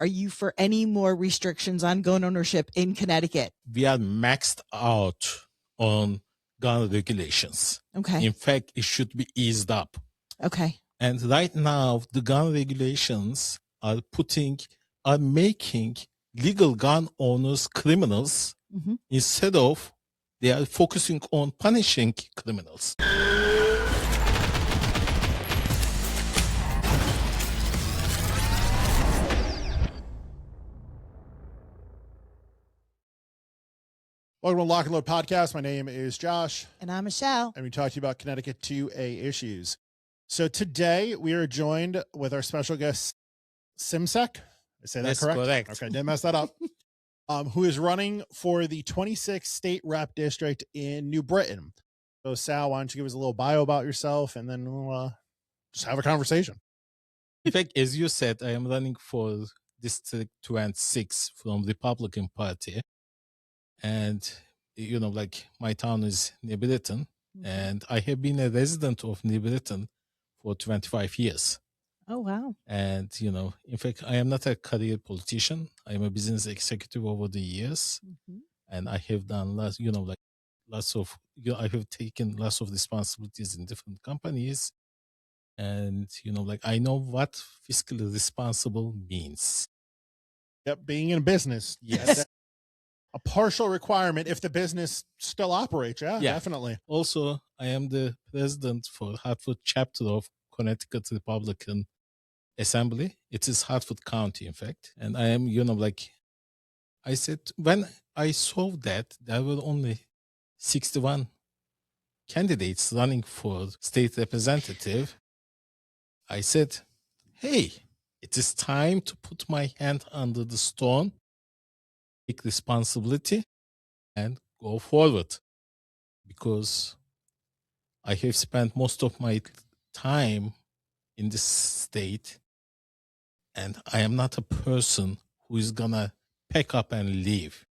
Are you for any more restrictions on gun ownership in Connecticut? We are maxed out on gun regulations. Okay. In fact, it should be eased up. Okay. And right now, the gun regulations are making legal gun owners criminals instead of they are focusing on punishing criminals. Welcome to Lock and Load Podcast. My name is Josh. And I'm Michele. And we talk to you about Connecticut 2A issues. So today we are joined with our special guest, Simsek. I say that That's correct? correct. Okay, didn't mess that up. Who is running for the 26th state rep district in New Britain. So Sal, why don't you give us a little bio about yourself and then we'll just have a conversation. In fact, as you said, I am running for District 26 from Republican Party. And, you know, like my town is New Britain, and I have been a resident of New Britain for 25 years. Oh, wow. And, you know, in fact, I am not a career politician. I am a business executive over the years. And I have done I have taken lots of responsibilities in different companies. And, you know, like I know what fiscally responsible means. Yep, being in business. Yes. A partial requirement if the business still operates. Yeah, definitely. Also, I am the president for Hartford chapter of Connecticut Republican Assembly. It is Hartford County, in fact. And I am, you know, like I said, when I saw that there were only 61 candidates running for state representative, I said, hey, it is time to put my hand under the stone, take responsibility, and go forward. Because I have spent most of my time in this state, and I am not a person who is gonna pack up and leave.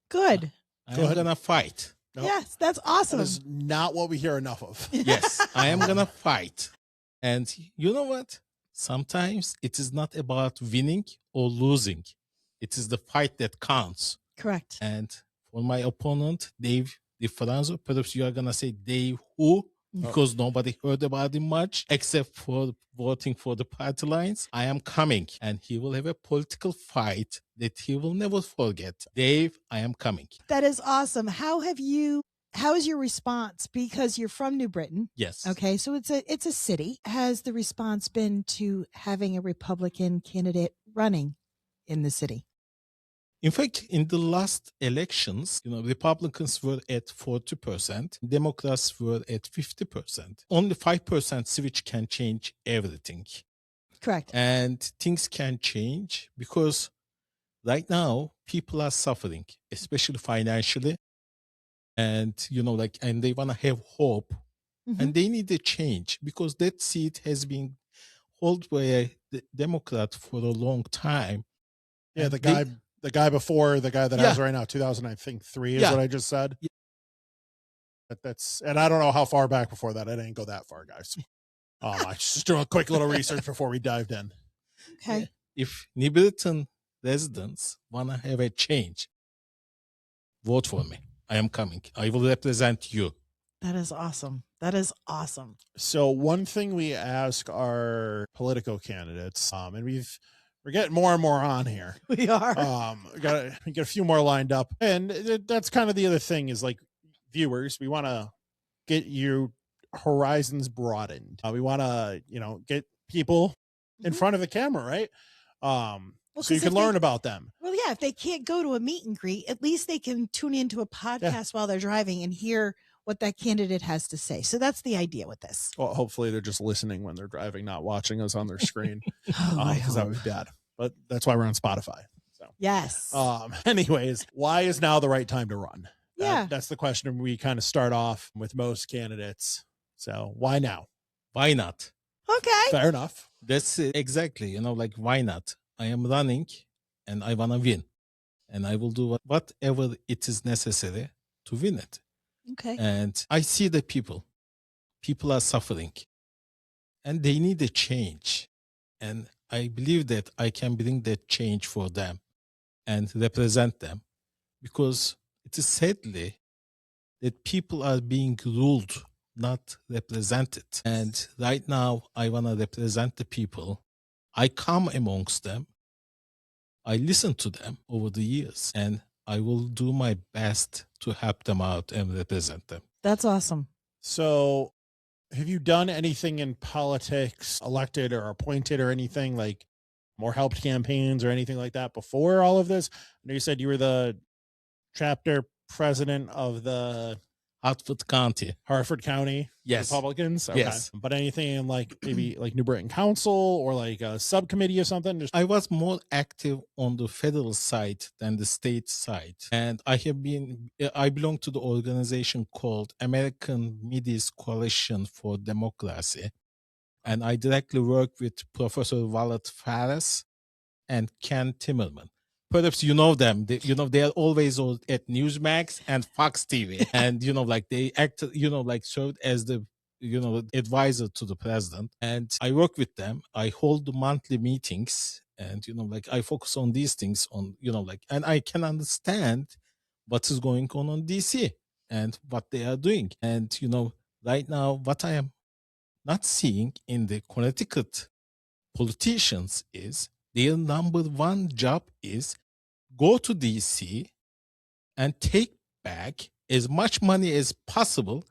Good. I'm gonna fight. Nope. Yes, that's awesome. That is not what we hear enough of. Yes, I am gonna fight. And you know what? Sometimes it is not about winning or losing. It is the fight that counts. Correct. And for my opponent, Dave DiFranzo, perhaps you are going to say Dave who? Because nobody heard about him much, except for voting for the party lines. I am coming, and he will have a political fight that he will never forget. Dave, I am coming. That is awesome. How is your response? Because you're from New Britain. Yes. Okay. So it's a city. Has the response been to having a Republican candidate running in the city? In fact, in the last elections, you know, Republicans were at 40%, Democrats were at 50%. Only 5% switch can change everything. Correct. And things can change because right now people are suffering, especially financially. And, you know, like, and they want to have hope and they need a change because that seat has been held by a Democrat for a long time. Yeah, the guy before the guy that has right now, 2003 is what I just said. Yeah. That's, and I don't know how far back before that. I didn't go that far, guys. I just doing a quick little research before we dived in. Okay. If New Britain residents want to have a change, vote for me. I am coming. I will represent you. That is awesome. That is awesome. So one thing we ask our political candidates, and we're getting more and more on here. We are. We got a few more lined up. And that's kind of the other thing is like viewers, we want to get your horizons broadened. We want to, you know, get people in front of the camera, right? So you can learn about them. Well, yeah, if they can't go to a meet and greet, at least they can tune into a podcast while they're driving and hear what that candidate has to say. So that's the idea with this. Well, hopefully they're just listening when they're driving, not watching us on their screen. Because that would be bad. But that's why we're on Spotify. So yes. Anyways, why is now the right time to run? Yeah. That's the question we kind of start off with most candidates. So why now? Why not? Okay. Fair enough. That's it. Exactly. You know, like, why not? I am running and I want to win. And I will do whatever it is necessary to win it. Okay. And I see the people. People are suffering. And they need a change. And I believe that I can bring that change for them and represent them, because it is sadly that people are being ruled, not represented. And right now, I want to represent the people. I come amongst them. I listen to them over the years, and I will do my best to help them out and represent them. That's awesome. So have you done anything in politics, elected or appointed or anything, like more helped campaigns or anything like that before all of this? I know you said you were the chapter president of the Hartford County. Hartford County Yes. Republicans. Okay. Yes. But anything in like maybe like New Britain Council or like a subcommittee or something? Just I was more active on the federal side than the state side. And I belong to the organization called American Midwest Coalition for Democracy. And I directly work with Professor Wallet Fares and Ken Timmerman. Perhaps you know them. They are always at Newsmax and Fox TV. And, they act, served as the, advisor to the president. And I work with them. I hold the monthly meetings and, I focus on these things and I can understand what is going on DC and what they are doing. And, right now, what I am not seeing in the Connecticut politicians is their number one job is go to DC and take back as much money as possible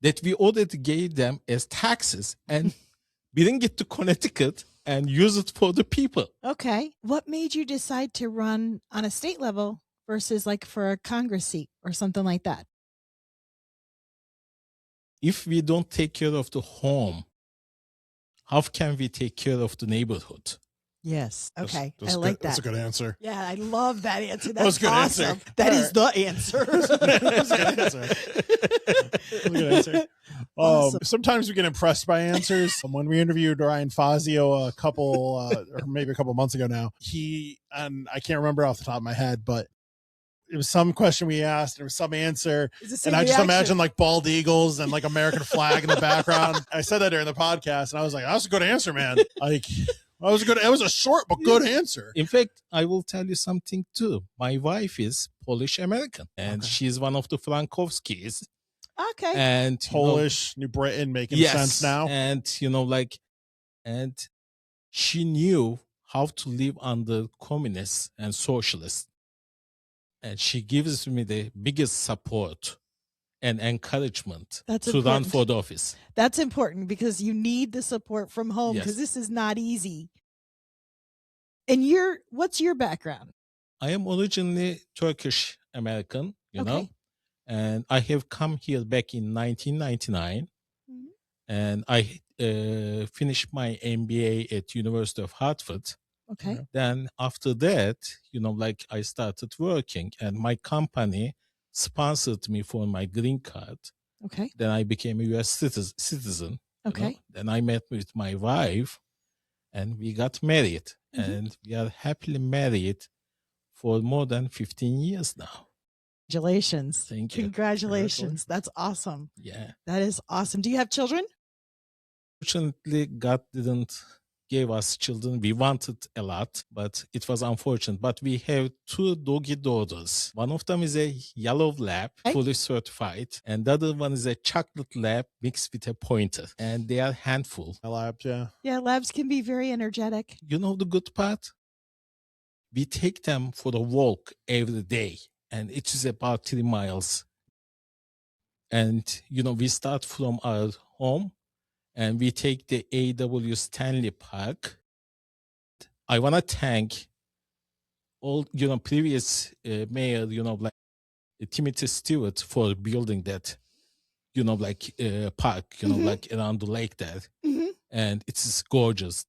that we already gave them as taxes and bring it to Connecticut and use it for the people. Okay. What made you decide to run on a state level versus like for a Congress seat or something like that? If we don't take care of the home, how can we take care of the neighborhood? Yes. Okay. I that. like that. That's a good answer. Yeah, I love that answer. That was That's a good awesome. answer. That All is the answer. That's a good answer. That's a good answer. Awesome. Sometimes we get impressed by answers. When we interviewed Ryan Fazio a couple months ago now, and I can't remember off the top of my head, but it was some question we asked, there was some answer, and I just imagine like bald eagles and like American flag in the background. I said that during the podcast, and I was like, "That's a good answer, man." Like, it was a short but good answer. In fact, I will tell you something too. My wife is Polish American, and she's one of the Frankowskis. Okay. And Polish, New Britain, making sense now. And and she knew how to live under communists and socialists. And she gives me the biggest support and encouragement to run for the office. That's important because you need the support from home because this is not easy. And what's your background? I am originally Turkish American, you know, and I have come here back in 1999, and I finished my MBA at University of Hartford. Okay. Then after that, I started working, and my company sponsored me for my green card. Okay. Then I became a U.S. citizen. Okay. Then I met with my wife, and we got married, and we are happily married for more than 15 years now. Congratulations. Thank you. Congratulations. That's awesome. Yeah. That is awesome. Do you have children? Fortunately, God didn't give us children. We wanted a lot, but it was unfortunate. But we have two doggy daughters. One of them is a yellow lab, fully certified, and the other one is a chocolate lab mixed with a pointer. And they are handful. Labs, yeah. Yeah, labs can be very energetic. You know the good part? We take them for a walk every day, and it is about 3 miles. And, we start from our home, and we take the A.W. Stanley Park. I want to thank all, previous mayor, Timothy Stewart for building that, park, around the lake there. And it's gorgeous.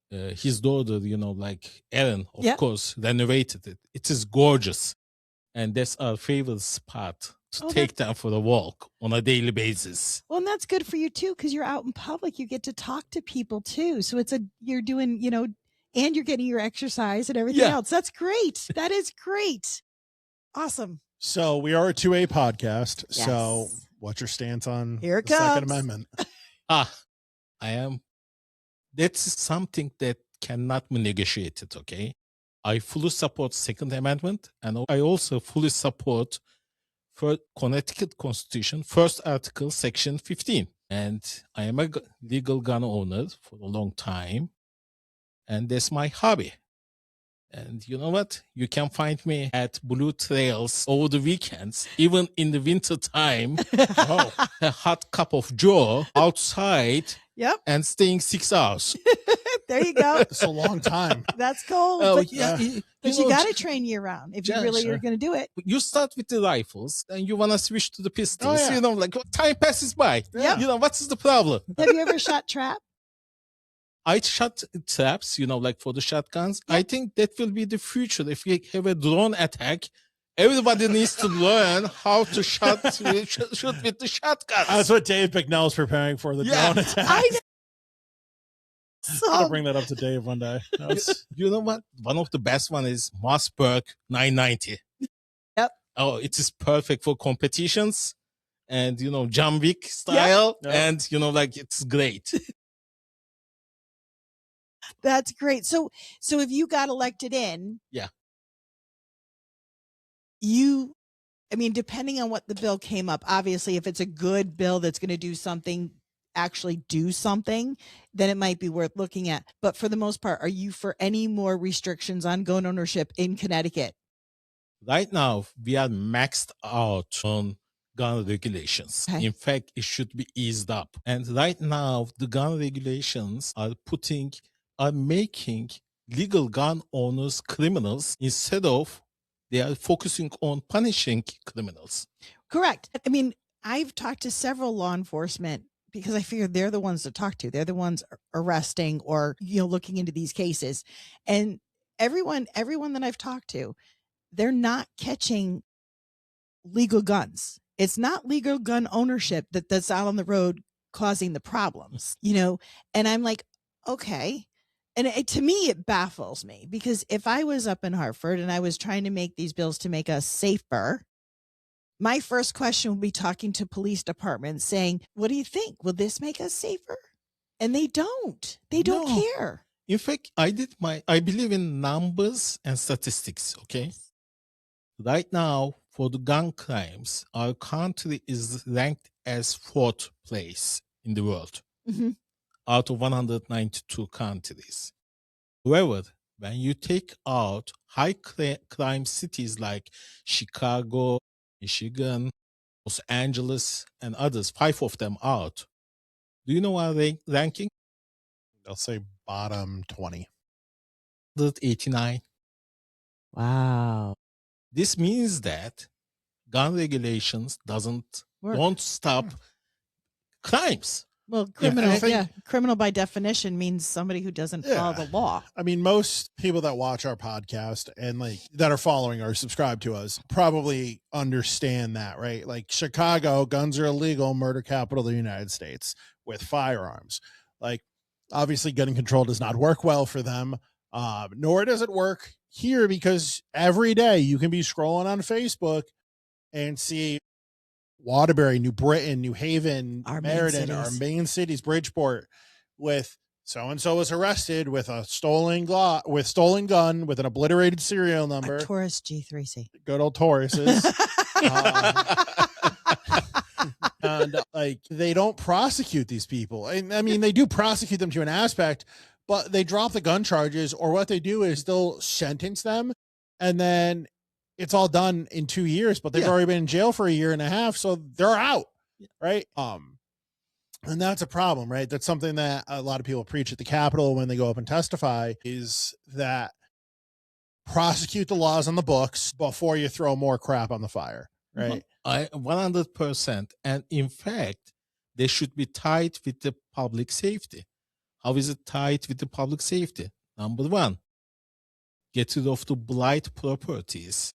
His daughter, Erin, of course, renovated it. It is gorgeous. And that's our favorite spot to take them for a walk on a daily basis. Well, and that's good for you too, because you're out in public. You get to talk to people too. So you're doing, and you're getting your exercise and everything else. That's great. That is great. Awesome. So we are a 2A podcast. Yes. So what's your stance on the Second Amendment? I am That's something that cannot be negotiated, okay? I fully support Second Amendment, and I also fully support for Connecticut Constitution, first article, section 15. And I am a legal gun owner for a long time, and that's my hobby. And you know what? You can find me at Blue Trails over the weekends, even in the winter time. Oh, a hot cup of joe outside. Yep. And staying 6 hours. There you go. It's a long time. That's cool. Oh, but yeah. but you got to train year round if you really are going to do it. You start with the rifles and you want to switch to the pistols. Oh, yeah. You know, like time passes by. Yeah. You know, what is the problem? Have you ever shot trap? I shot traps, you know, like for the shotguns. Yeah. I think that will be the future. If we have a drone attack, everybody needs to learn how to shoot with the shotguns. That's what Dave Bicknell is preparing for, the drone attack. I know. I'm going to bring that up to Dave one day. You know what? One of the best one is Mossberg 990. Yep. Oh, it is perfect for competitions and, you know, John Wick style. Yep. And, you know, like it's great. That's great. So if you got elected in, Yeah. I mean, depending on what the bill came up, obviously, if it's a good bill that's going to do something, actually do something, then it might be worth looking at. But for the most part, are you for any more restrictions on gun ownership in Connecticut? Right now, we are maxed out on gun regulations. Okay. In fact, it should be eased up. And right now, the gun regulations are making legal gun owners criminals instead of they are focusing on punishing criminals. Correct. I mean, I've talked to several law enforcement because I figure they're the ones to talk to. They're the ones arresting or, you know, looking into these cases. And everyone that I've talked to, they're not catching legal guns. It's not legal gun ownership that's out on the road causing the problems, you know? And I'm like, okay. And to me, it baffles me because if I was up in Hartford and I was trying to make these bills to make us safer, my first question would be talking to police departments saying, what do you think? Will this make us safer? And they don't. They don't care. In fact, I believe in numbers and statistics, okay? Right now, for the gun crimes, our country is ranked as 4th place in the world out of 192 countries. However, when you take out high crime cities like Chicago, Michigan, Los Angeles, and others, 5 of them out, do you know our ranking? They'll say bottom 20. 189. Wow. This means that gun regulations don't stop crimes. Well, criminal by definition means somebody who doesn't follow the law. I mean, most people that watch our podcast and like that are following or subscribe to us probably understand that, right? Like Chicago, guns are illegal, murder capital of the United States with firearms. Like obviously gun control does not work well for them. Nor does it work here because every day you can be scrolling on Facebook and see Waterbury, New Britain, New Haven, Meriden, our main cities, Bridgeport, with so-and-so was arrested with a stolen gun, with an obliterated serial number. A Taurus G3C. Good old Tauruses. And like, they don't prosecute these people. And I mean, they do prosecute them to an aspect, but they drop the gun charges, or what they do is they'll sentence them and then it's all done in 2 years, but they've already been in jail for 1.5 years. So they're out. Right. And that's a problem, right? That's something that a lot of people preach at the Capitol when they go up and testify, is that prosecute the laws on the books before you throw more crap on the fire. Right. 100%. And in fact, they should be tied with the public safety. How is it tied with the public safety? Number one, get rid of the blight properties.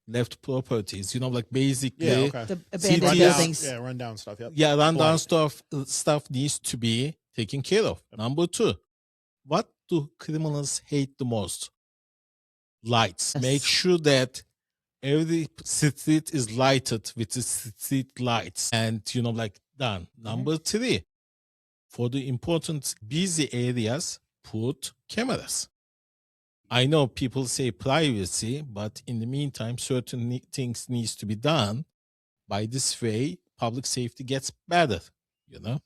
Left properties, you know, like basically the abandoned buildings. Rundown stuff. Yep. Yeah, rundown stuff needs to be taken care of. Number two, what do criminals hate the most? Lights. Yes. Make sure that every street is lighted with the street lights and, you know, like done. Number three, For the important busy areas, put cameras. I know people say privacy, but in the meantime, certain things needs to be done. By this way, public safety gets better, you know?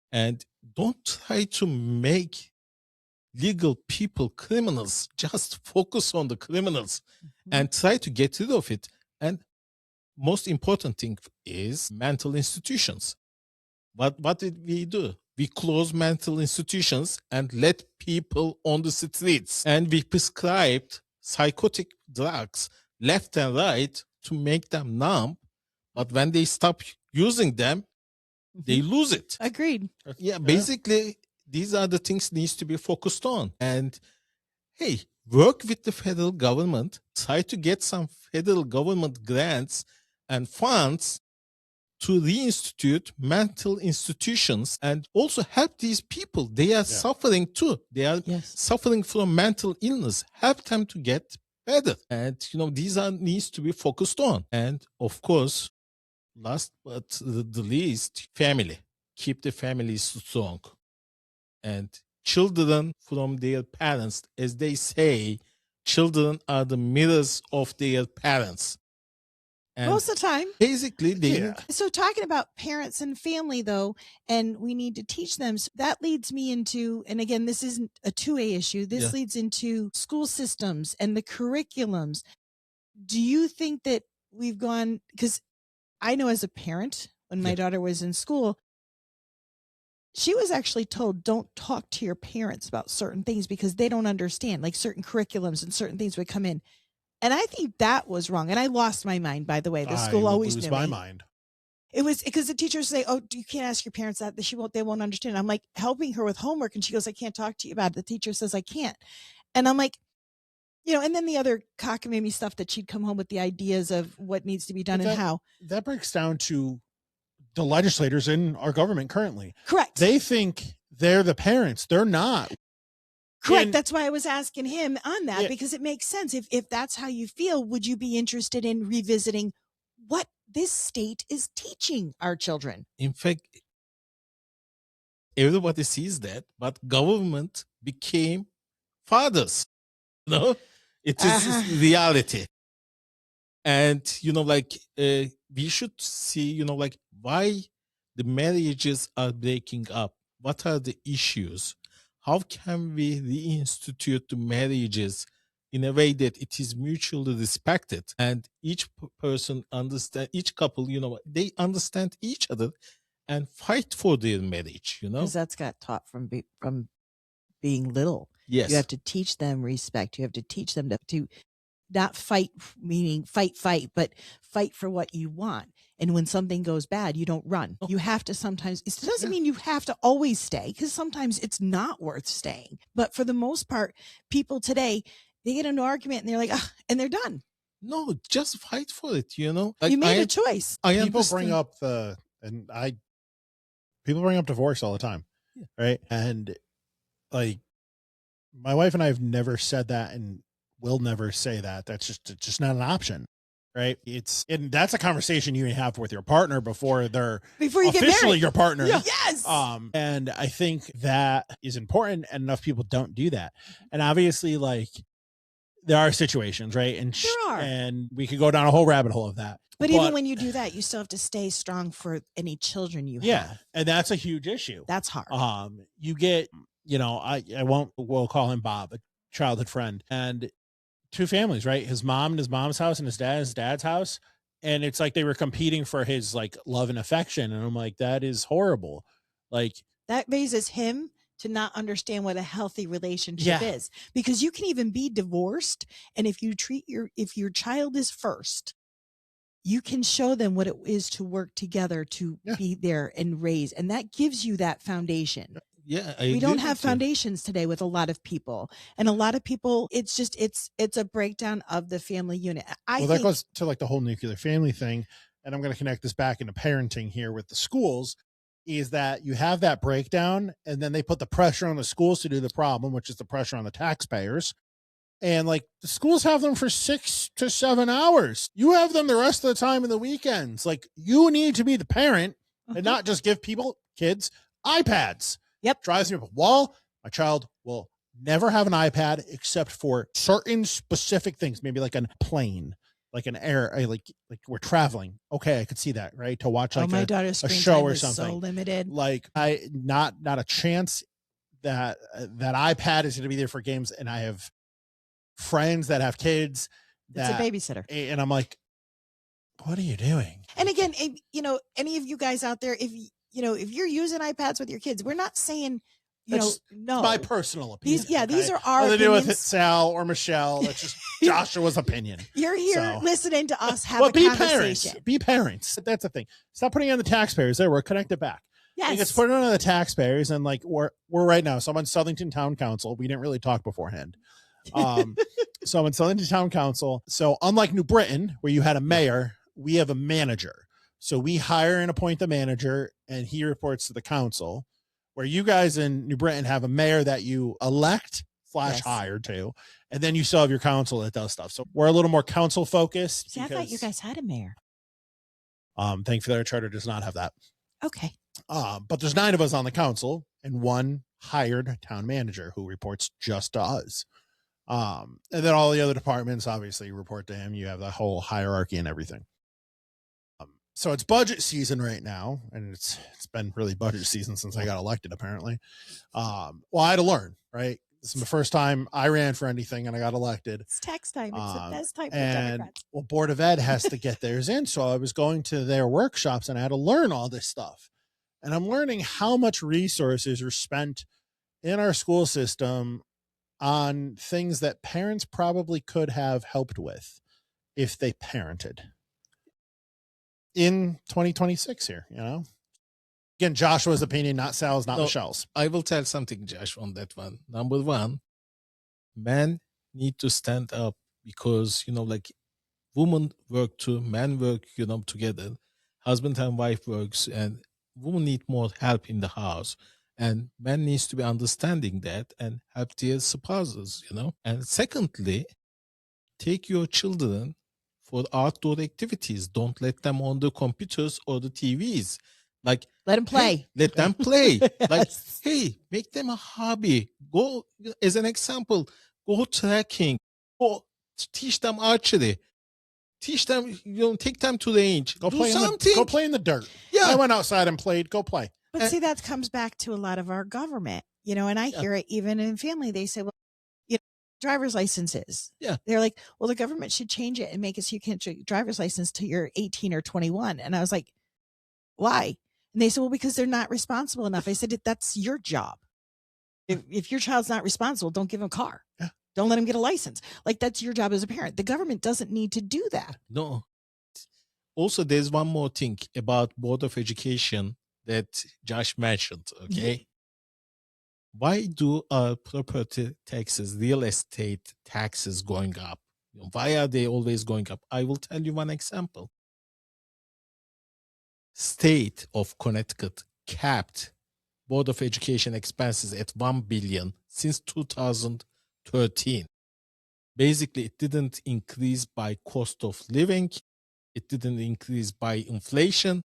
And don't try to make legal people criminals. Just focus on the criminals and try to get rid of it. And most important thing is mental institutions. What did we do? We closed mental institutions and let people on the streets. And we prescribed psychotic drugs left and right to make them numb. But when they stop using them, they lose it. Agreed. Yeah, basically, these are the things needs to be focused on. And hey, work with the federal government. Try to get some federal government grants and funds to reinstitute mental institutions and also help these people. They are suffering too. They are suffering from mental illness. Help them to get better. And, these are needs to be focused on. And of course, last but the least, family. Keep the families strong. And children from their parents, as they say, children are the mirrors of their parents. And most of the time. Basically, So talking about parents and family, though, and we need to teach them, so that leads me into, and again, this isn't a 2A issue, this leads into school systems and the curriculums. Do you think that we've gone, because I know as a parent, when my daughter was in school, she was actually told, don't talk to your parents about certain things because they don't understand, like certain curriculums and certain things would come in. And I think that was wrong. And I lost my mind, by the way. The school always lose knew my me. mind. It was because the teachers say, oh, you can't ask your parents that. They won't understand. I'm like helping her with homework. And she goes, I can't talk to you about it. The teacher says I can't. And I'm like, and then the other cockamamie stuff that she'd come home with the ideas of what needs to be done and how. That breaks down to the legislators in our government currently. Correct. They think they're the parents. They're not. Correct. That's why I was asking him on that, because it makes sense. If that's how you feel, would you be interested in revisiting what this state is teaching our children? In fact, everybody sees that, but government became fathers. It is reality. And, we should see, why the marriages are breaking up. What are the issues? How can we reinstitute the marriages in a way that it is mutually respected and each person understand, each couple, they understand each other and fight for their marriage, Because that's got taught from being little. Yes. You have to teach them respect. You have to teach them to not fight, meaning fight, but fight for what you want. And when something goes bad, you don't run. You have to sometimes, it doesn't mean you have to always stay, because sometimes it's not worth staying. But for the most part, people today, they get into an argument and they're like, and they're done. No, just fight for it, you made a choice. People bring up people bring up divorce all the time. Right. And like, my wife and I have never said that and will never say that. That's just not an option. Right. And that's a conversation you have with your partner before you get officially married. your partner. Yeah. Yes. And I think that is important, and enough people don't do that. And obviously, like, there are situations, right? And and we could go down a whole rabbit hole of that. But even when you do that, you still have to stay strong for any children you have. Yeah. And that's a huge issue. That's hard. You get, we'll call him Bob, a childhood friend, and two families, right? His mom and his mom's house, and his dad's house. And it's like they were competing for his like love and affection. And I'm like, that is horrible. Like, that raises him to not understand what a healthy relationship is, because you can even be divorced. And if your child is first, you can show them what it is to work together to be there and raise. And that gives you that foundation. Yeah. We don't have foundations today with a lot of people, and a lot of people, it's a breakdown of the family unit. That goes to like the whole nuclear family thing. And I'm going to connect this back into parenting here with the schools, is that you have that breakdown, and then they put the pressure on the schools to do the problem, which is the pressure on the taxpayers. And like, the schools have them for 6 to 7 hours. You have them the rest of the time in the weekends. Like, you need to be the parent and not just give kids iPads. Yep. Drives me up a wall. My child will never have an iPad except for certain specific things, maybe like a plane, like an air, like we're traveling. Okay, I could see that, right? To watch like my daughter's screen show time or is something. so limited. Like not a chance that that iPad is going to be there for games. And I have friends that have kids that it's a babysitter, and I'm like, what are you doing? And again, any of you guys out there, if you're using iPads with your kids, we're not saying, no. My personal opinion. These are our nothing to do with opinions. Sal or Michelle. That's just Joshua's opinion. You're here listening to us have a conversation. Be parents. That's the thing. Stop putting it on the taxpayers. There, we're connected back. Yes. It's put it on the taxpayers, and like we're right now. So I'm on Southington Town Council. We didn't really talk beforehand. So I'm in Southington Town Council. So unlike New Britain, where you had a mayor, we have a manager. So we hire and appoint the manager, and he reports to the council. Where you guys in New Britain have a mayor that you elect / hire to, and then you still have your council that does stuff. So we're a little more council focused. See, I thought you guys had a mayor. Thankfully, our charter does not have that. Okay. But there's 9 of us on the council and 1 hired town manager who reports just to us. And then all the other departments obviously report to him. You have the whole hierarchy and everything. So it's budget season right now, and it's been really budget season since I got elected, apparently. Well, I had to learn, right? This is my first time I ran for anything, and I got elected. It's tax time. It's the best time for and Democrats. Well, Board of Ed has to get theirs in, so I was going to their workshops, and I had to learn all this stuff. And I'm learning how much resources are spent in our school system on things that parents probably could have helped with if they parented. In 2026 here, again, Joshua's opinion, not Sal's, not Michelle's. I will tell something, Josh, on that one. Number one, men need to stand up because, like women work too, men work, together. Husband and wife works, and women need more help in the house. And men needs to be understanding that and help their spouses, And secondly, take your children for outdoor activities. Don't let them on the computers or the TVs. Like, let them play. Hey, let them play. Yes. Like, hey, make them a hobby. Go, as an example, go trekking. Go teach them archery. Teach them, take them to the range. Go play go play in the dirt. Yeah. I went outside and played. Go play. But see, that comes back to a lot of our government, and I hear it even in family. They say, well, driver's licenses. Yeah. They're like, well, the government should change it and make it so you can't get your driver's license till you're 18 or 21. And I was like, why? And they said, well, because they're not responsible enough. I said, that's your job. If your child's not responsible, don't give them a car. Yeah. Don't let them get a license. Like, that's your job as a parent. The government doesn't need to do that. No. Also, there's one more thing about Board of Education that Josh mentioned, okay? Mm-hmm. Why do our property taxes, real estate taxes going up? Why are they always going up? I will tell you one example. State of Connecticut capped Board of Education expenses at $1 billion since 2013. Basically, it didn't increase by cost of living. It didn't increase by inflation.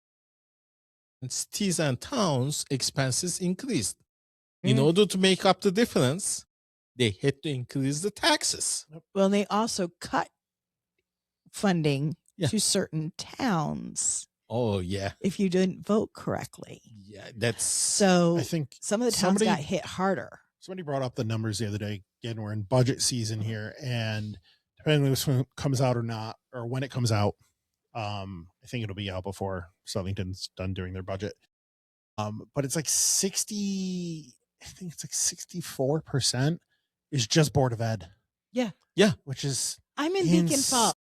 And cities and towns expenses increased. In order to make up the difference, they had to increase the taxes. Well, they also cut funding to certain towns. Oh, yeah. If you didn't vote correctly. Yeah, that's... So I think some of the towns got hit harder. Somebody brought up the numbers the other day. Again, we're in budget season here, and depending on this one comes out or not, or when it comes out, I think it'll be out before Southington's done doing their budget. But it's like 64% is just Board of Ed. Yeah. Yeah. Which is I'm in Beacon Falls,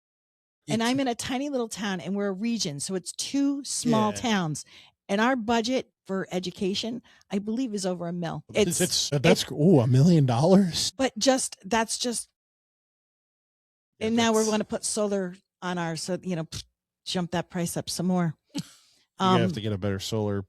and I'm in a tiny little town, and we're a region, so it's 2 small towns. And our budget for education, I believe, is over $1 million. That's $1 million. But that's just, and now we're going to put solar on our, so jump that price up some more. You have to get a better solar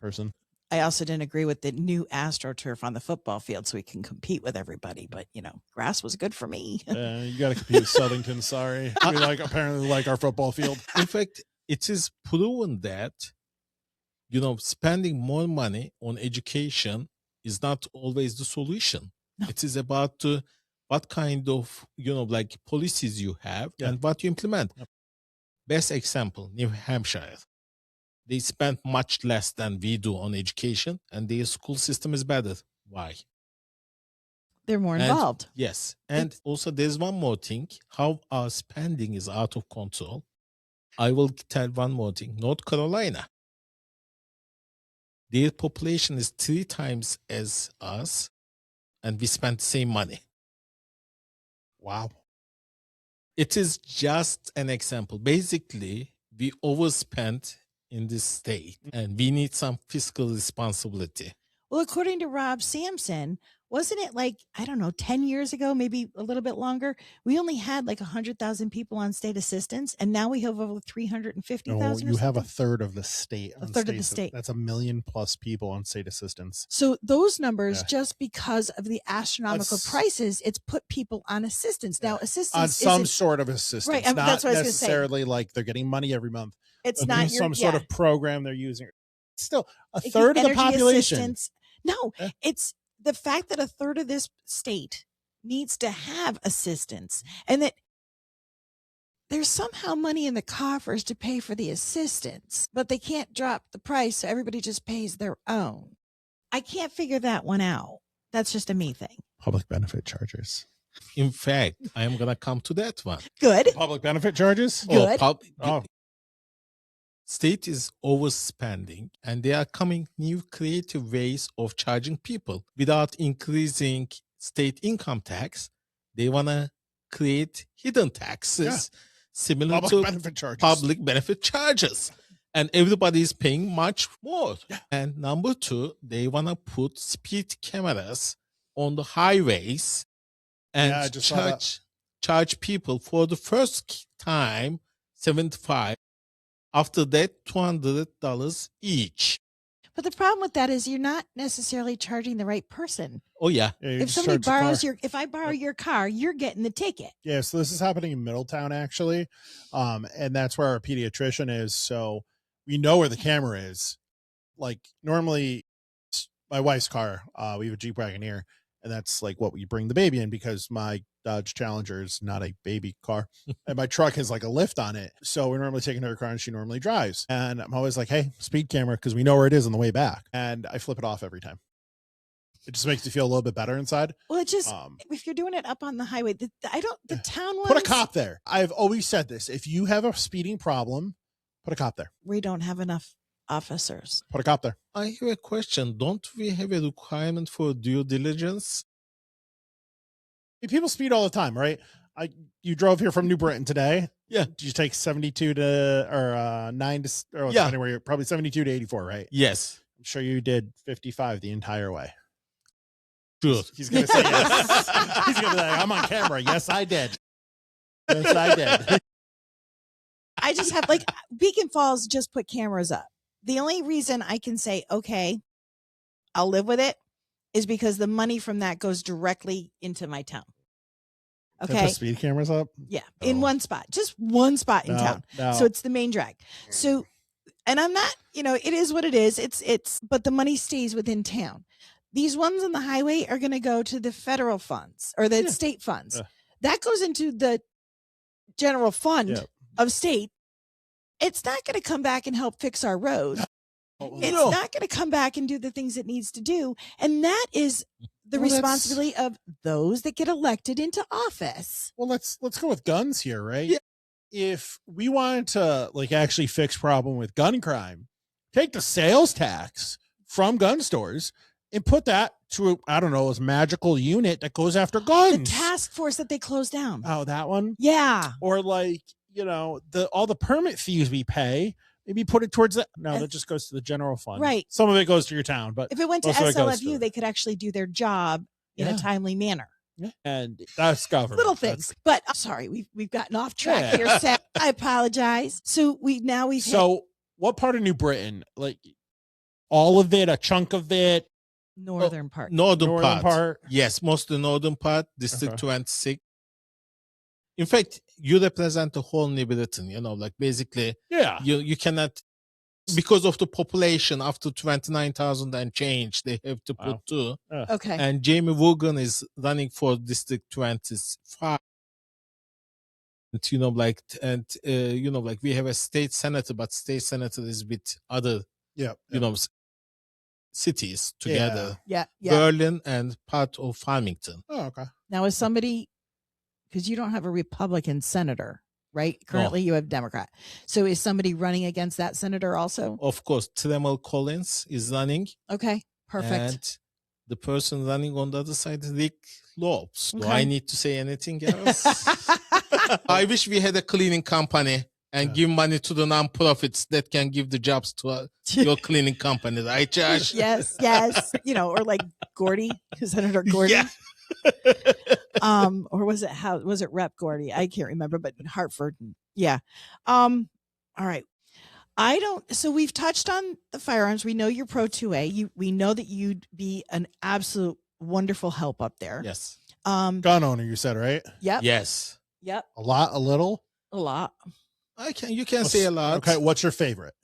person. I also didn't agree with the new AstroTurf on the football field so we can compete with everybody. But, grass was good for me. You got to compete with Southington. Sorry. We apparently like our football field. In fact, it is proven that spending more money on education is not always the solution. No. It is about what kind of, policies you have and what you implement. Yep. Best example, New Hampshire. They spend much less than we do on education, and their school system is better. Why? They're more involved. Yes. And also there's one more thing, how our spending is out of control. I will tell one more thing. North Carolina, their population is 3 times as us, and we spend the same money. Wow. It is just an example. Basically, we overspent in this state, and we need some fiscal responsibility. Well, according to Rob Sampson, wasn't it like, I don't know, 10 years ago, maybe a little bit longer, we only had like 100,000 people on state assistance, and now we have over 350,000. No, you have a third of the state. A third of the state. That's 1 million plus people on state assistance. So those numbers, just because of the astronomical That's- prices, it's put people on assistance. Now, assistance On some isn't- sort of assistance, Right, not that's what I was gonna say. necessarily like they're getting money every month. it's But not there's your, some sort yeah. of program they're using. Still, a Like third of the energy population. assistance. No, Yeah. it's the fact that a third of this state needs to have assistance, and that there's somehow money in the coffers to pay for the assistance, but they can't drop the price, so everybody just pays their own. I can't figure that one out. That's just a me thing. Public benefit charges. In fact, I am going to come to that one. Good. Public benefit charges? Good. Oh. State is overspending, and they are coming new creative ways of charging people without increasing state income tax. They want to create hidden taxes similar Public to benefit charges. public benefit charges. And everybody is paying much more. Yeah. And number 2, they want to put speed cameras on the highways and Yeah, I just saw that. charge people for the first time $75. After that, $200 each. But the problem with that is you're not necessarily charging the right person. Oh, yeah. Yeah, you If just somebody charge the borrows car. if I borrow your car, you're getting the ticket. Yeah, so this is happening in Middletown, actually. And that's where our pediatrician is. So we know where the camera is. Like, normally, my wife's car, we have a Jeep Wagoneer, and that's like what we bring the baby in because my Dodge Challenger is not a baby car. And my truck has like a lift on it. So we're normally taking her car and she normally drives. And I'm always like, hey, speed camera, because we know where it is on the way back. And I flip it off every time. It just makes you feel a little bit better inside. Well, it just, if you're doing it up on the highway, the town ones. Put a cop there. I've always said this. If you have a speeding problem, put a cop there. We don't have enough officers. Put a cop there. I have a question. Don't we have a requirement for due diligence? People speed all the time, right? You drove here from New Britain today. Yeah. Did you take 72 to or 9 to or Yeah. anywhere? You're probably 72 to 84, right? Yes. I'm sure you did 55 the entire way. Good. He's gonna say yes. He's gonna be like, I'm on camera. Yes, I did. Yes, I did. I just have like Beacon Falls just put cameras up. The only reason I can say, okay, I'll live with it is because the money from that goes directly into my town. They Okay. put speed cameras up. Yeah. In Oh. one spot, just one spot in town. No. So it's the main drag. So, and I'm not, it is what it is. But the money stays within town. These ones on the highway are going to go to the federal funds or the state funds. Yeah. That goes into the general fund Yeah. of state. It's not going to come back and help fix our roads. It's No. not going to come back and do the things it needs to do. And that is the Well, that's- responsibility of those that get elected into office. Well, let's go with guns here, right? Yeah. If we wanted to like actually fix problem with gun crime, take the sales tax from gun stores and put that to I don't know, this magical unit that goes after guns. The task force that they closed down. Oh, that one? Yeah. Or like, all the permit fees we pay, maybe put it towards that. No, As- that just goes to the general fund. Right. Some of it goes to your town, but If it went to most of it goes SLFU, to- they could actually do their job in Yeah. a timely manner. yeah. And that's government. Little That's- things. But I'm sorry, we've gotten off track Yeah. here, Seth. I apologize. So we've hit So what part of New Britain? Like all of it, a chunk of it? northern part. Northern Northern part. part? Yes, most of the northern part, District Okay. 26. In fact, you represent the whole New Britain, basically Yeah. you cannot Because of the population, after 29,000 and change, they have to put two. Okay. And Jamie Wogan is running for District 25. And we have a state senator, but state senator is with other, cities together. Yeah. Berlin and part of Farmington. Oh, okay. Now, is somebody, because you don't have a Republican senator, right? Currently, you have Democrat. So is somebody running against that senator also? Of course, Tremel Collins is running. Okay, perfect. And the person running on the other side is Rick Lopes. Okay. Do I need to say anything else? I wish we had a cleaning company and give money to the non-profits that can give the jobs to your cleaning company, right, Josh? Yes. Or like Gordy, Senator Gordy. Yeah. Or was it Rep Gordy? I can't remember, but Hartford. Yeah. All right. So we've touched on the firearms. We know you're pro 2A. We know that you'd be an absolute wonderful help up there. Yes. Gun owner, you said, right? Yep. Yes. Yep. A lot, a little? A lot. You can say a lot. Okay, what's your favorite?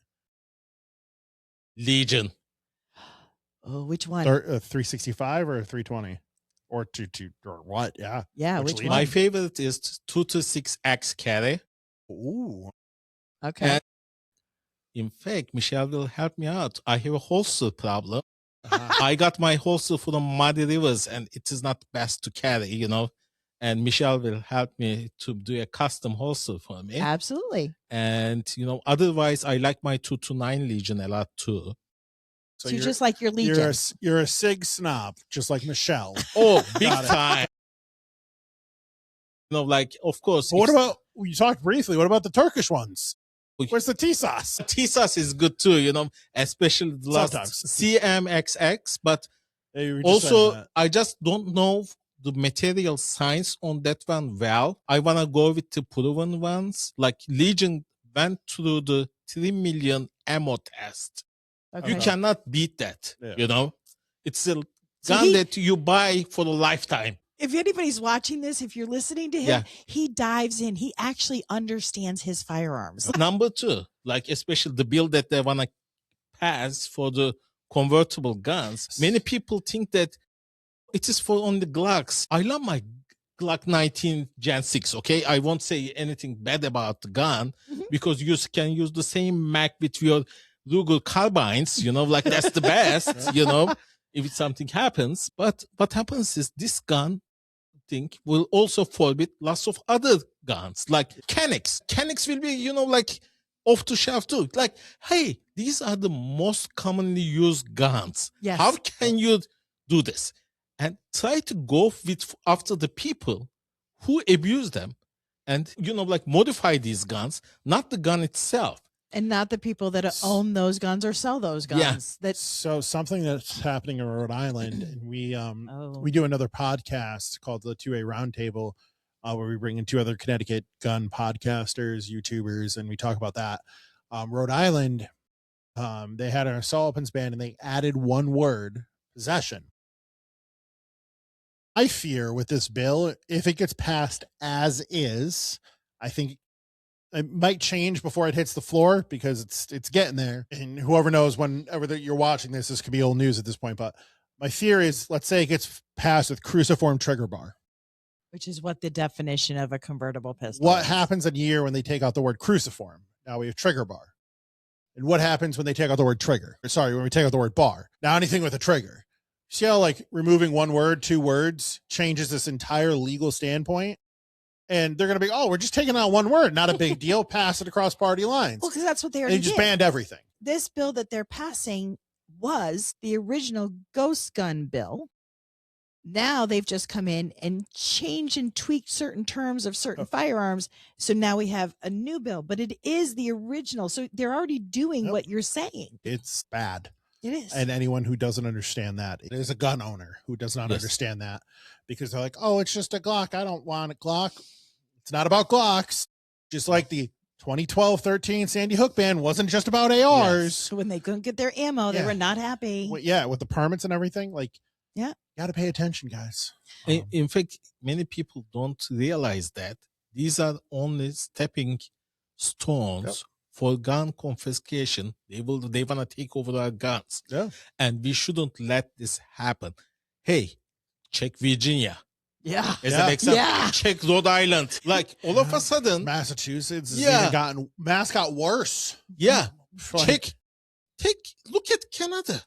Legion. Oh, which one? 365 or 320? Or 22 or what? Yeah. Yeah, which one? My favorite is 226X carry. Ooh. Okay. And in fact, Michele will help me out. I have a holster problem. I got my holster from Muddy Rivers, and it is not best to carry, And Michele will help me to do a custom holster for me. Absolutely. And, otherwise, I like my 229 Legion a lot too. So you just like your Legion. You're a SIG snob, just like Michele. Oh, big time. Of course. But what about, you talked briefly, what about the Turkish ones? Where's the T-sauce? T-sauce is good too, especially the last CMXX. But also, I just don't know the material science on that one well. I want to go with the proven ones. Like Legion went through the 3 million ammo test. Okay. You cannot beat that, It's a gun that you buy for a lifetime. If anybody's watching this, if you're listening to him, he dives in. He actually understands his firearms. Number two, especially the bill that they want to pass for the convertible guns. Many people think that it is for only Glocks. I love my Glock 19 Gen 6, okay? I won't say anything bad about the gun because you can use the same mag with your Ruger carbines, that's the best, if something happens. But what happens is this gun thing will also forbid lots of other guns, like Canex. Canex will be, off the shelf too. Like, hey, these are the most commonly used guns. Yes. How can you do this? And try to go after the people who abuse them and, modify these guns, not the gun itself. And not the people that own those guns or sell those guns. Yeah. So something that's happening in Rhode Island, and we do another podcast called the 2A Roundtable, where we bring in 2 other Connecticut gun podcasters, YouTubers, and we talk about that. Rhode Island, they had an assault weapons ban, and they added one word, possession. I fear with this bill, if it gets passed as is, I think it might change before it hits the floor because it's getting there. And whoever knows, whenever you're watching this could be old news at this point. But my fear is, let's say it gets passed with cruciform trigger bar, which is what the definition of a convertible pistol. What happens in a year when they take out the word cruciform? Now we have trigger bar. And what happens when they take out the word trigger? Sorry, when we take out the word bar. Now anything with a trigger. See how removing one word, 2 words changes this entire legal standpoint? And they're going to be, we're just taking out one word. Not a big deal. Pass it across party lines. Well, because that's what they already did. They just did. banned everything. This bill that they're passing was the original ghost gun bill. Now they've just come in and changed and tweaked certain terms of certain firearms. So now we have a new bill, but it is the original. So they're already doing what you're saying. It's bad. It is. And anyone who doesn't understand that is a gun owner who does not understand that, because they're like, it's just a Glock. I don't want a Glock. It's not about Glocks. Just like the 2012-13 Sandy Hook ban wasn't just about ARs. Yes. When they couldn't get their ammo, they were not happy. With the permits and everything. You got to pay attention, guys. In fact, many people don't realize that these are only stepping stones for gun confiscation. They want to take over our guns. Yeah. And we shouldn't let this happen. Hey, check Virginia. Yeah. As an example, Yeah. check Rhode Island. Like all of a sudden, Massachusetts has Yeah. even gotten, mass got worse. yeah, Like, look at Canada.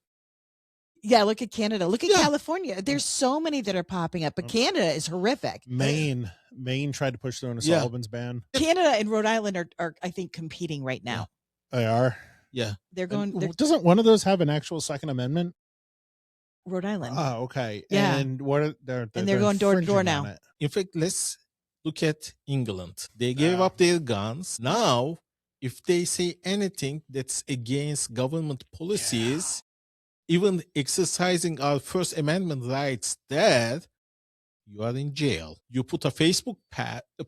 Yeah, look at Canada. Look at Yeah. California. There's so many that are popping up, but Canada is horrific. Maine tried to push through an Yeah. Sullivan's ban. Canada and Rhode Island are I think, competing right now. They are. Yeah. They're going Doesn't one of those have an actual Second Amendment? Rhode Island. Oh, okay. Yeah. And what are, they're going door to door infringing now. on it. In fact, let's look at England. They gave up their guns. Now, if they say anything that's against government policies, even exercising our First Amendment rights there, you are in jail. You put a Facebook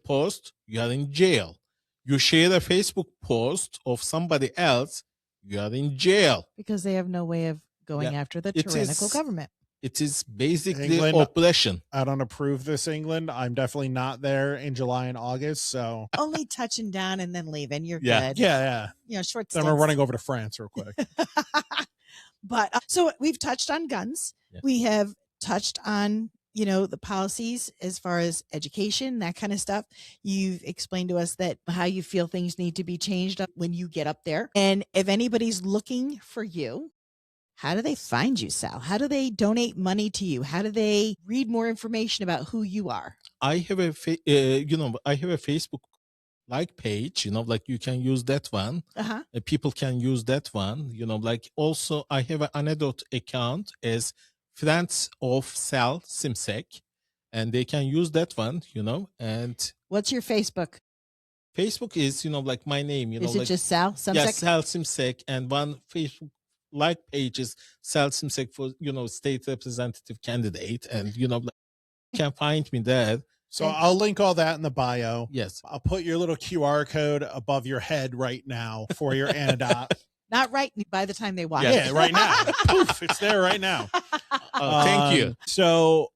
post, you are in jail. You share a Facebook post of somebody else, you are in jail. Because they have no way of going after the It tyrannical is- government. It is basically England- oppression. I don't approve this, England. I'm definitely not there in July and August. So Only touching down and then leaving. You're Yeah. good. yeah. You know, short Then stints. we're running over to France real quick. But so we've touched on guns. Yeah. We have touched on, you know, the policies as far as education, that kind of stuff. You've explained to us that how you feel things need to be changed up when you get up there. And if anybody's looking for you, how do they find you, Sal? How do they donate money to you? How do they read more information about who you are? I have a Facebook like page, like you can use that one. Uh-huh. People can use that one, like also I have an anecdote account as Friends of Sal Simsek, and they can use that one, and What's your Facebook? Facebook is, like my name, Is it just Sal Simsek? Yeah, Sal Simsek, and one Facebook like page is Sal Simsek for, state representative candidate, and, you can find me there. So I'll link all that in the bio. Yes. I'll put your little QR code above your head right now for your anecdote. Not right by the time they watch Yeah. it. Yeah, right now. Poof, it's there right now. Thank you. So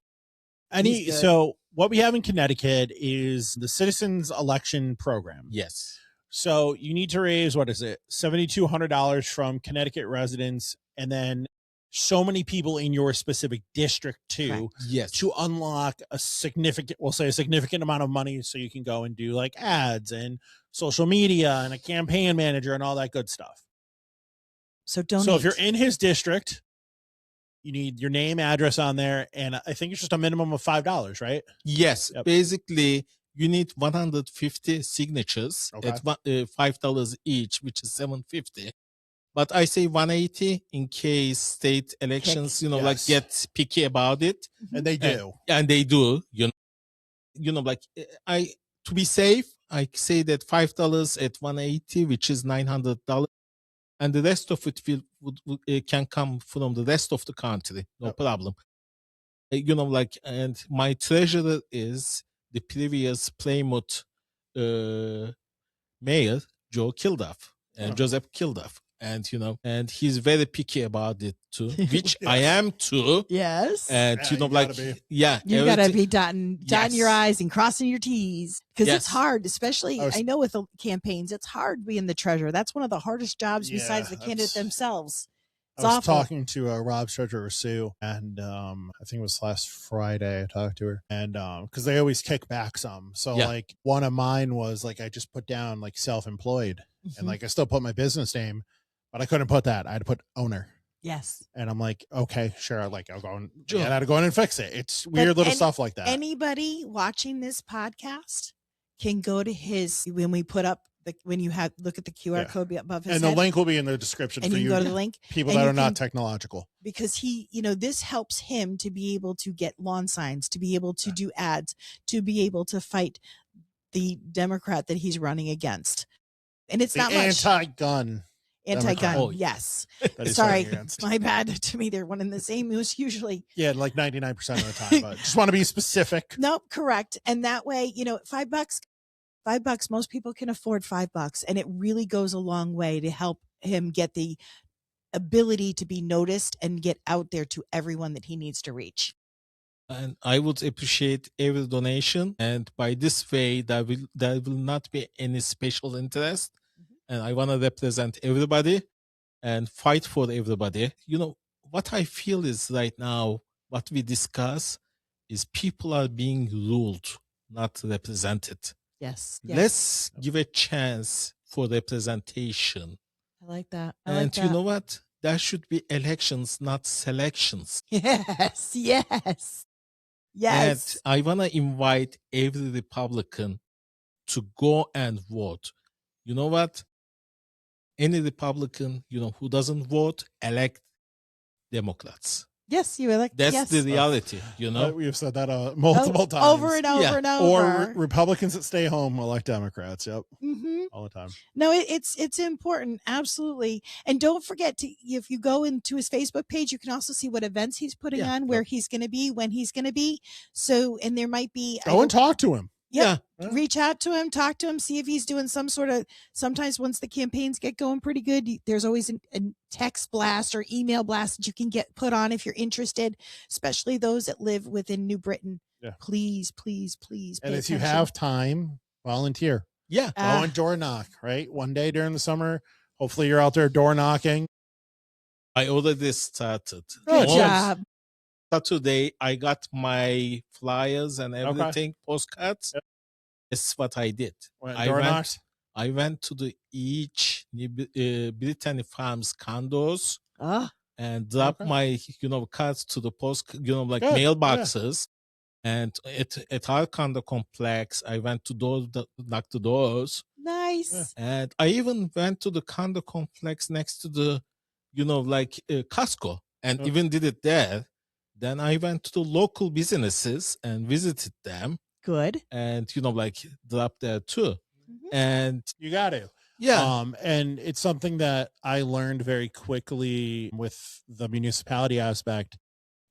He's good. so what we have in Connecticut is the Citizens Election Program. Yes. So you need to raise, what is it, $7,200 from Connecticut residents, and then so many people in your specific district too, Correct. Yes. to unlock a significant amount of money so you can go and do like ads and social media and a campaign manager and all that good stuff. So donate. So if you're in his district, you need your name, address on there, and I think it's just a minimum of $5, right? Yes. Yep. Basically, you need 150 signatures Okay. at $5 each, which is $750. But I say 180 in case state elections, like Yes. get picky about it, And they do. and they do. Like to be safe, I say that $5 at 180, which is $900, and the rest of it can come from the rest of the country, no Yep. problem. And my treasurer is the previous Plymouth mayor, Joe Kilduff, and Oh. Joseph Kilduff. And, and he's very picky about it too, which I Yes. am too. Yes. And, Yeah, you gotta be. yeah. You got to everything- be dotting your Yes. I's and crossing your T's because it's Yes. hard, especially I was- I know with the campaigns, it's hard being the treasurer. That's one of the hardest jobs besides the Yeah, candidate that's- themselves. It's I was awful. talking to Rob's treasurer, Sue, and I think it was last Friday I talked to her, and because they always kick back some. So Yeah. like one of mine was like I just put down like self-employed, Mhm. and like I still put my business name, but I couldn't put that. I had to put owner. Yes. And I'm like, okay, sure. Like I'll go and Sure. I had to go in and fix it. It's weird little stuff like that. Anybody watching this podcast can go to his when we put up when you have look at the QR Yeah. code above his And the head, link will be in the description and for you you can go to the link people and that you are not can- technological. because he, this helps him to be able to get lawn signs, to be able to do ads, to be able to fight the Democrat that he's running against. And it's The not much anti-gun. anti-gun. Democrat. Oh, Yes. that he's Sorry, fighting against. my bad. To me, they're one and the same. It was usually Yeah, like 99% of the time, but just want to be specific. nope, correct. And that way, $5, $5, most people can afford $5, and it really goes a long way to help him get the ability to be noticed and get out there to everyone that he needs to reach. And I would appreciate every donation. And by this way, there will not be any special interest. and I want to represent everybody and fight for everybody. What I feel is right now, what we discuss is people are being ruled, not represented. Yes. Let's give a chance for representation. I like that. And you know what? There should be elections, not selections. Yes. Yes. And I want to invite every Republican to go and vote. You know what? Any Republican, who doesn't vote, elect Democrats. Yes, you elect. That's the reality, We've said that multiple times. Over and over and over. Or Republicans that stay home elect Democrats. Yep. All the time. No, it's important. Absolutely. And don't forget if you go into his Facebook page, you can also see what events he's putting on, where he's going to be, when he's going to be. So, and there might be. Go and talk to him. Yeah. Reach out to him, talk to him, see if he's doing some sort of, sometimes once the campaigns get going pretty good, there's always a text blast or email blast that you can get put on if you're interested, especially those that live within New Britain. Yeah. Please, please, please. And if you have time, volunteer. Yeah. Go and door knock, right? One day during the summer. Hopefully you're out there door knocking. I already started. Good job. Saturday, I got my flyers and everything, postcards. Yep. That's what I did. I went to each Brittany Farms condos and dropped my, cards to the post, mailboxes. And at our condo complex, I went to knock the doors. Nice. And I even went to the condo complex next to the, Costco, and even did it there. Then I went to the local businesses and visited them. Good. And, dropped there too. And you got to. Yeah. And it's something that I learned very quickly with the municipality aspect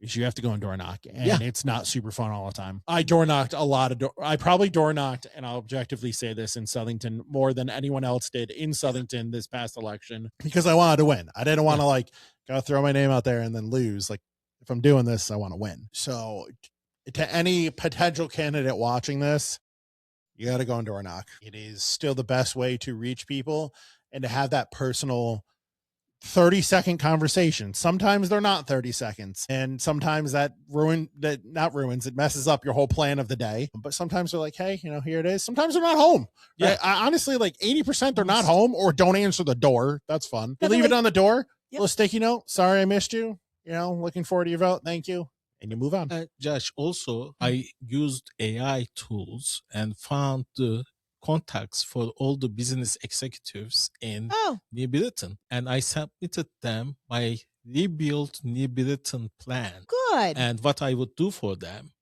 is you have to go and door knock. And it's not super fun all the time. I door knocked a lot of I probably door knocked, and I'll objectively say this, in Southington more than anyone else did in Southington this past election, because I wanted to win. I didn't want to go throw my name out there and then lose. If I'm doing this, I want to win. So to any potential candidate watching this, you got to go and door knock. It is still the best way to reach people and to have that personal 30-second conversation. Sometimes they're not 30 seconds. And sometimes it messes up your whole plan of the day. But sometimes they're like, hey, here it is. Sometimes they're not home. Yeah. Right? Honestly, 80% they're not home or don't answer the door. That's fun. You leave it on the door. Yep. Little sticky note. Sorry, I missed you. Looking forward to your vote. Thank you. And you move on. Josh, also, I used AI tools and found the contacts for all the business executives in New Britain. And I submitted them my rebuilt New Britain plan. Good. And what I would do for them.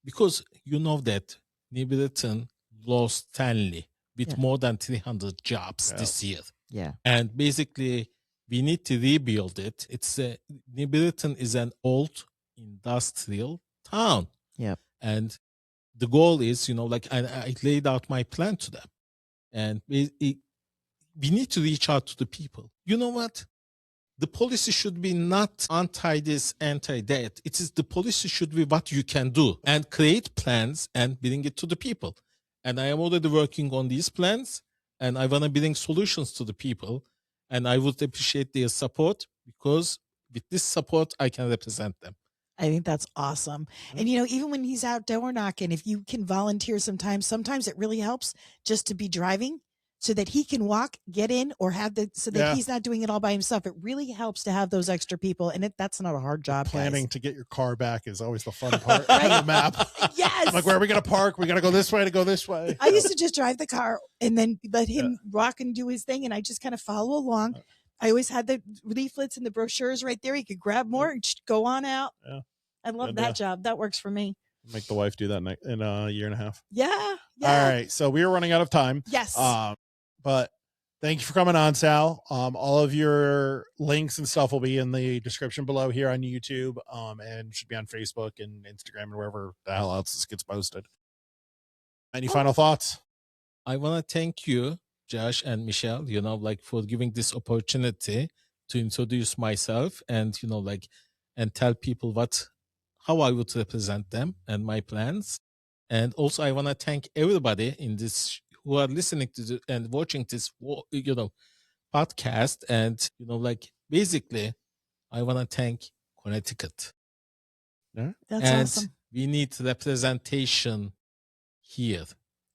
Because you know that New Britain lost Stanley with more than 300 jobs this year. Yeah. And basically, we need to rebuild it. New Britain is an old industrial town. Yeah. And the goal is, I laid out my plan to them. And we need to reach out to the people. You know what? The policy should be not anti-this, anti-that. The policy should be what you can do and create plans and bring it to the people. And I am already working on these plans, and I want to bring solutions to the people. And I would appreciate their support, because with this support, I can represent them. I think that's awesome. And, even when he's out door knocking, if you can volunteer sometimes it really helps just to be driving so that he can walk, get in, or so that he's not doing it all by himself. It really helps to have those extra people. And that's not a hard job. Planning to get your car back is always the fun part of the map. Yes. Where are we going to park? We got to go this way to go this way. I used to just drive the car and then let him walk and do his thing. And I just kind of follow along. I always had the leaflets and the brochures right there. You could grab more and just go on out. Yeah. I love that job. That works for me. Make the wife do that in a year and a half. Yeah. All right. So we are running out of time. Yes. But thank you for coming on, Sal. All of your links and stuff will be in the description below here on YouTube, and should be on Facebook and Instagram and wherever the hell else this gets posted. Any final thoughts? I want to thank you, Josh and Michele, for giving this opportunity to introduce myself and, and tell people how I would represent them and my plans. And also I want to thank everybody who are listening to and watching this, podcast. And, like, basically, I want to thank Connecticut. Yeah. That's and awesome. we need representation here.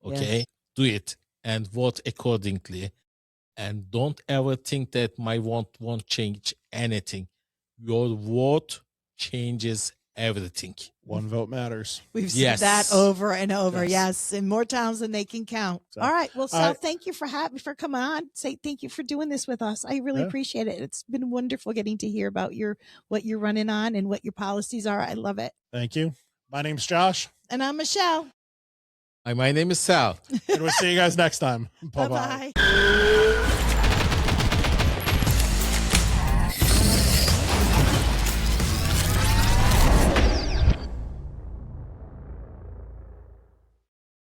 Okay. Yes. Do it and vote accordingly. And don't ever think that my vote won't change anything. Your vote changes everything. One vote matters. We've said Yes. that over and over. Yes. Yes. In more towns than they can count. So, All right. Well, Sal, I- thank you for coming on. Say thank you for doing this with us. I really Yeah. appreciate it. It's been wonderful getting to hear about what you're running on and what your policies are. I love it. Thank you. My name's Josh, And I'm Michelle. Hi, my name is Sal. and we'll see you guys next time. Bye-bye. Bye-bye.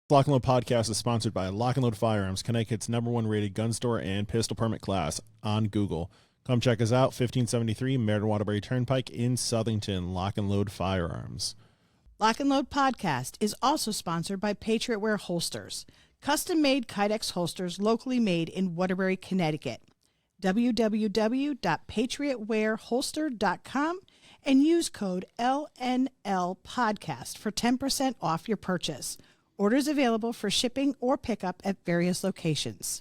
Lock and Load Podcast is sponsored by Lock and Load Firearms, Connecticut's #1 rated gun store and pistol permit class on Google. Come check us out, 1573 Meriden Waterbury Turnpike in Southington. Lock and Load Firearms. Lock and Load Podcast is also sponsored by Patriot Wear Holsters, custom-made Kydex holsters locally made in Waterbury, Connecticut. www.patriotwearholster.com and use code LNL Podcast for 10% off your purchase. Orders available for shipping or pickup at various locations.